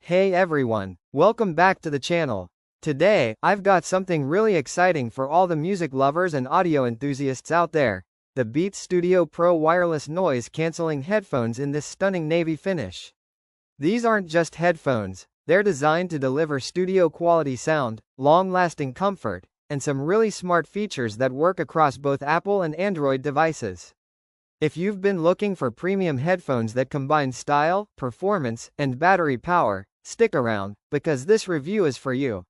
Hey everyone, welcome back to the channel. Today, I've got something really exciting for all the music lovers and audio enthusiasts out there. The Beats Studio Pro wireless noise cancelling headphones in this stunning navy finish. These aren't just headphones, they're designed to deliver studio quality sound, long-lasting comfort, and some really smart features that work across both Apple and Android devices. If you've been looking for premium headphones that combine style, performance, and battery power, stick around, because this review is for you.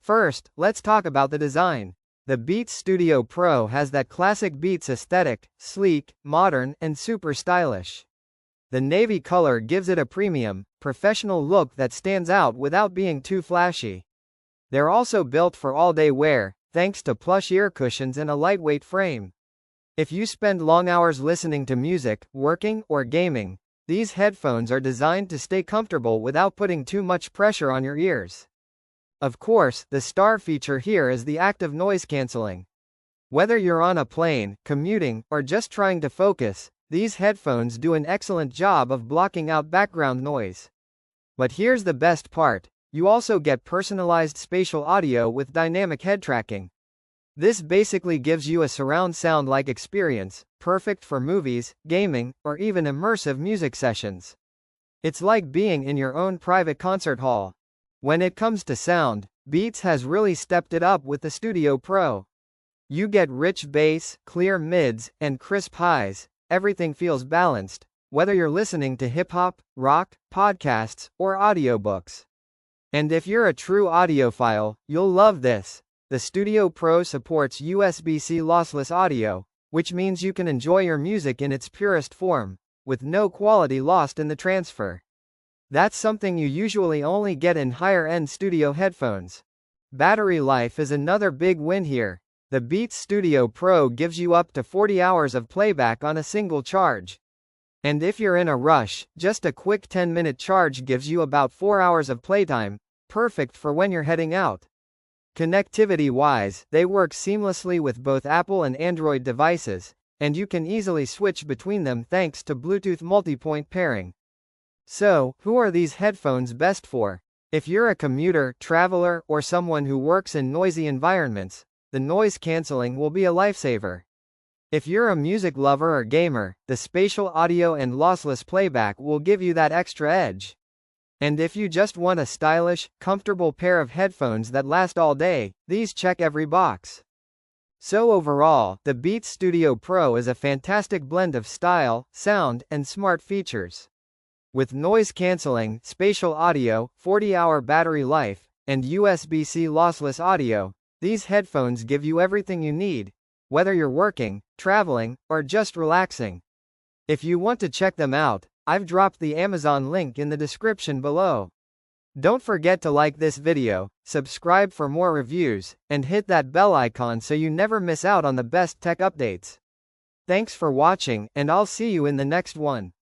First, let's talk about the design. The Beats Studio Pro has that classic Beats aesthetic, sleek, modern, and super stylish. The navy color gives it a premium, professional look that stands out without being too flashy. They're also built for all-day wear, thanks to plush ear cushions and a lightweight frame. If you spend long hours listening to music, working, or gaming, these headphones are designed to stay comfortable without putting too much pressure on your ears. Of course, the star feature here is the active noise cancelling. Whether you're on a plane, commuting, or just trying to focus, these headphones do an excellent job of blocking out background noise. But here's the best part, you also get personalized spatial audio with dynamic head tracking. This basically gives you a surround sound-like experience, perfect for movies, gaming, or even immersive music sessions. It's like being in your own private concert hall. When it comes to sound, Beats has really stepped it up with the Studio Pro. You get rich bass, clear mids, and crisp highs. Everything feels balanced, whether you're listening to hip-hop, rock, podcasts, or audiobooks. And if you're a true audiophile, you'll love this. The Studio Pro supports USB-C lossless audio, which means you can enjoy your music in its purest form, with no quality lost in the transfer. That's something you usually only get in higher-end studio headphones. Battery life is another big win here. The Beats Studio Pro gives you up to 40 hours of playback on a single charge. And if you're in a rush, just a quick 10-minute charge gives you about 4 hours of playtime, perfect for when you're heading out. Connectivity-wise, they work seamlessly with both Apple and Android devices, and you can easily switch between them thanks to Bluetooth multi-point pairing. So, who are these headphones best for? If you're a commuter, traveler, or someone who works in noisy environments, the noise cancelling will be a lifesaver. If you're a music lover or gamer, the spatial audio and lossless playback will give you that extra edge. And if you just want a stylish, comfortable pair of headphones that last all day, these check every box. So overall, the Beats Studio Pro is a fantastic blend of style, sound, and smart features. With noise cancelling, spatial audio, 40-hour battery life, and USB-C lossless audio, these headphones give you everything you need, whether you're working, traveling, or just relaxing. If you want to check them out, I've dropped the Amazon link in the description below. Don't forget to like this video, subscribe for more reviews, and hit that bell icon so you never miss out on the best tech updates. Thanks for watching, and I'll see you in the next one.